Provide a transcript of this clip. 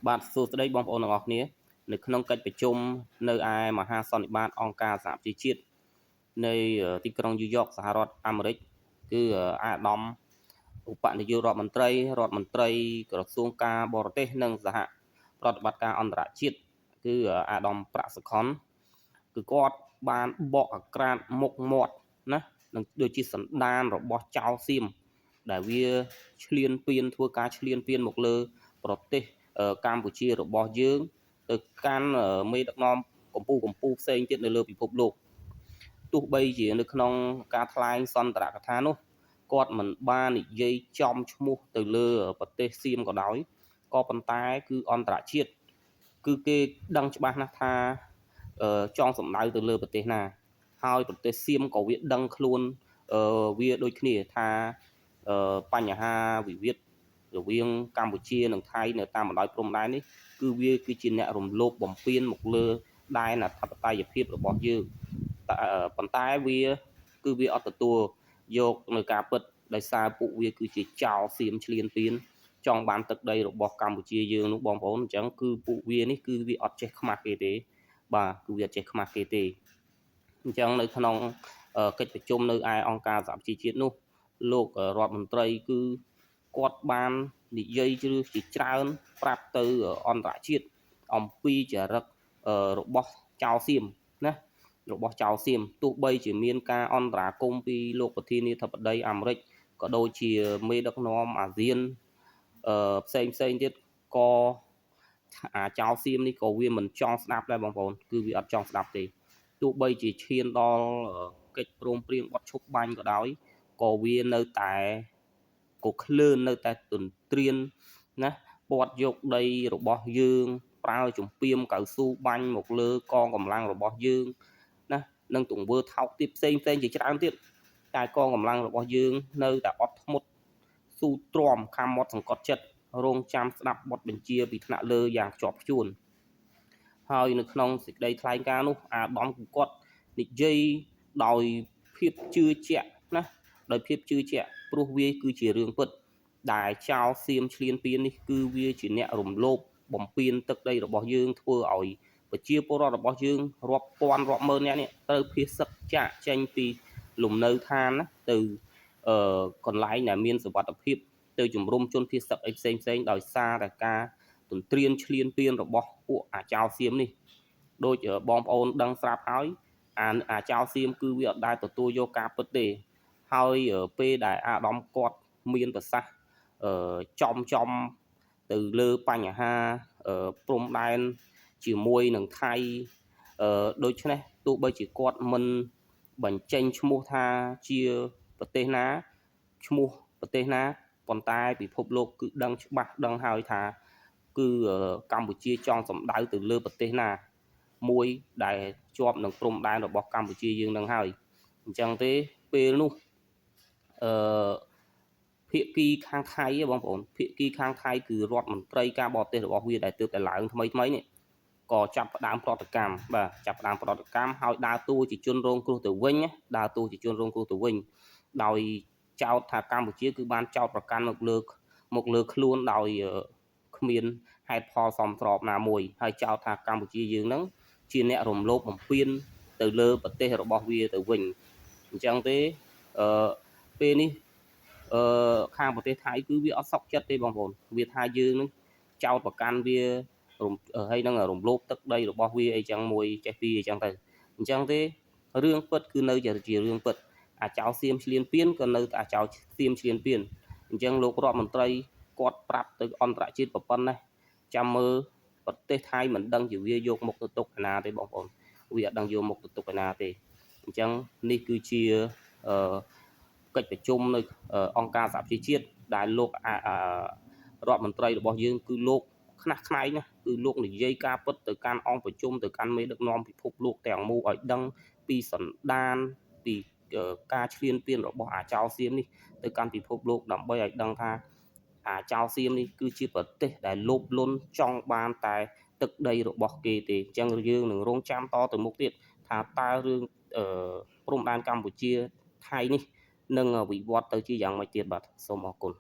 បាទសួស្តីបងប្អូនទាំងអស់គ្នានៅក្នុងកិច្ចប្រជុំនៅឯមហាសន្និបាតអង្គការសហប្រជាជាតិនៃទីក្រុងញូវយ៉កសហរដ្ឋអាមេរិកគឺអាដាមឧបនាយករដ្ឋមន្ត្រីក្រសួងការបរទេសនិងសហប្រតិបត្តិការអន្តរជាតិគឺអាដាមប្រាក់សុខុនគឺគាត់បានបកអាក្រាតមុខមាត់ណានឹងដូចជាសន្តានរបស់ចៅសៀមដែលវាឈ្លានពានធ្វើការឈ្លានពានមកលើប្រទេសកម្ពុជារបស់យើងទៅកាន់មេដឹកនាំកម្ពុជាផ្សេងទៀតនៅលើពិភពលោកទោះបីជានៅក្នុងការថ្លែងសន្ទរកថានោះគាត់មិនបាននិយាយចំឈ្មោះទៅលើប្រទេសសៀមក៏ដោយក៏ប៉ុន្តែគឺអន្តរជាតិគឺគេដឹងច្បាស់ណាស់ថាចង់សម្ដៅទៅលើប្រទេសណាហើយប្រទេសសៀមក៏វាដឹងខ្លួនវាដូចគ្នាថាបញ្ហាវិវាទរវាងកម្ពុជានិងថៃនៅតាមបណ្ដោយព្រំដែននេះគឺវាគឺជាអ្នករំលោភបំពានមកលើដែនអធិបតេយ្យភាពរបស់យើងប៉ុន្តែវាគឺវាអត់ទទួលយកនៅការពិតដោយសារពួកវាគឺជាចោរសៀមឈ្លានពានចង់បានទឹកដីរបស់កម្ពុជាយើងនោះបងប្អូនអញ្ចឹងគឺពួកវានេះគឺវាអត់ចេះខ្មាស់គេទេបាទគឺវាអត់ចេះខ្មាស់គេទេអញ្ចឹងនៅក្នុងកិច្ចប្រជុំនៅឯអង្គការសហប្រជាជាតិនោះលោករដ្ឋមន្ត្រីគឺគាត់បាននិយាយជាច្រើនប្រាប់ទៅអន្តរជាតិអំពីចរិតរបស់ចៅសៀមណារបស់ចៅសៀមទោះបីជាមានការអន្តរាគមន៍ពីលោកប្រធានាធិបតីអាមេរិកក៏ដូចជាមេដឹកនាំអាស៊ានផ្សេងទៀតក៏ចៅសៀមនេះក៏វាមិនចង់ស្ដាប់ដែរបងប្អូនគឺវាអត់ចង់ស្ដាប់ទេទោះបីជាឈានដល់កិច្ចព្រមព្រៀងបត់ឈប់បាញ់ក៏ដោយក៏វានៅតែក៏ឃ្លើននៅតែទន្ទ្រានណាពាត់យកដីរបស់យើងប្រើជំពាមកៅស៊ូបាញ់មកលើកងកម្លាំងរបស់យើងណានិងទង្វើថោកទាបផ្សេងជាច្រើនទៀតតែកងកម្លាំងរបស់យើងនៅតែអត់ធ្មត់ស៊ូទ្រាំខំមាត់សង្កត់ចិត្តរងចាំស្ដាប់បទបញ្ជាពីថ្នាក់លើយ៉ាងខ្ជាប់ខ្ជួនហើយនៅក្នុងសេចក្តីថ្លែងការណ៍នោះអាដាមគាត់និយាយដោយភាពជឿជាក់ណាដោយភាពជឿជាក់ព្រោះវាគឺជារឿងពិតដែលចៅសៀមឈ្លានពាននេះគឺវាជាអ្នករំលោភបំពានទឹកដីរបស់យើងធ្វើឲ្យប្រជាពលរដ្ឋរបស់យើងរាប់ពាន់រាប់ម៉ឺននាក់នេះត្រូវភៀសសឹកចាកចេញពីលំនៅឋានណាទៅកន្លែងដែលមានសុវត្ថិភាពទៅជំរុំជនភៀសសឹកអីផ្សេងដោយសារតែការទន្ទ្រានឈ្លានពានរបស់ពួកអាចៅសៀមនេះដូចបងប្អូនដឹងស្រាប់ហើយអាចៅសៀមគឺវាអត់ដែលទទួលយកការពិតទេហើយពេលដែលអាដាមគាត់មានប្រសាសន៍ចំទៅលើបញ្ហាព្រំដែនជាមួយនឹងថៃដូច្នេះទោះបីជាគាត់មិនបញ្ចេញឈ្មោះថាជាប្រទេសណាឈ្មោះប្រទេសណាប៉ុន្តែពិភពលោកគឺដឹងច្បាស់ដឹងហើយថាគឺកម្ពុជាចង់សម្ដៅទៅលើប្រទេសណាមួយដែលជាប់នឹងព្រំដែនរបស់កម្ពុជាយើងនឹងហើយអញ្ចឹងទេពេលនោះភាគីខាងថៃបងប្អូនភាគីខាងថៃគឺរដ្ឋមន្ត្រីការបរទេសរបស់វាដែលទើបតែឡើងថ្មីនេះក៏ចាប់ផ្ដើមប្រតិកម្មបាទចាប់ផ្ដើមប្រតិកម្មហើយដើរតួជាជនរងគ្រោះទៅវិញដើរតួជាជនរងគ្រោះទៅវិញដោយចោទថាកម្ពុជាគឺបានចោទប្រកាន់មកលើខ្លួនដោយគ្មានហេតុផលសមស្របណាមួយហើយចោទថាកម្ពុជាយើងហ្នឹងជាអ្នករំលោភបំពានទៅលើប្រទេសរបស់វាទៅវិញអញ្ចឹងទេពេលនេះខាងប្រទេសថៃគឺវាអត់សុខចិត្តទេបងប្អូនវាថាយើងនឹងចោទប្រកាន់វាហើយនឹងរំលោភទឹកដីរបស់វាអីចឹងមួយចេះពីអីចឹងទៅអញ្ចឹងទេរឿងពិតគឺនៅជារឿងពិតអាចោសៀមឈ្លានពានក៏នៅតែអាចោសៀមឈ្លានពានអញ្ចឹងលោករដ្ឋមន្ត្រីគាត់ប្រាប់ទៅអន្តរជាតិប៉ុណ្ណេះចាំមើលប្រទេសថៃមិនដឹងជាវាយកមុខទៅទុកឯណាទេបងប្អូនវាអត់ដឹងយកមុខទៅទុកឯណាទេអញ្ចឹងនេះគឺជាកិច្ចប្រជុំនៅអង្គការសហប្រជាជាតិដែលលោករដ្ឋមន្ត្រីរបស់យើងគឺលោកខ្នះខ្នែងណាគឺលោកនិយាយការពិតទៅកាន់អង្គប្រជុំទៅកាន់មេដឹកនាំពិភពលោកទាំងមូលឲ្យដឹងពីសន្តានពីការឈ្លានពានរបស់អាចោសៀមនេះទៅកាន់ពិភពលោកដើម្បីឲ្យដឹងថាអាចោសៀមនេះគឺជាប្រទេសដែលលោភលន់ចង់បានតែទឹកដីរបស់គេទេអញ្ចឹងយើងនឹងរងចាំតទៅមុខទៀតថាតើរឿងព្រំដែនកម្ពុជាថៃនេះនឹងវិវត្តទៅជាយ៉ាងម៉េចទៀតបាទសូមអរគុណ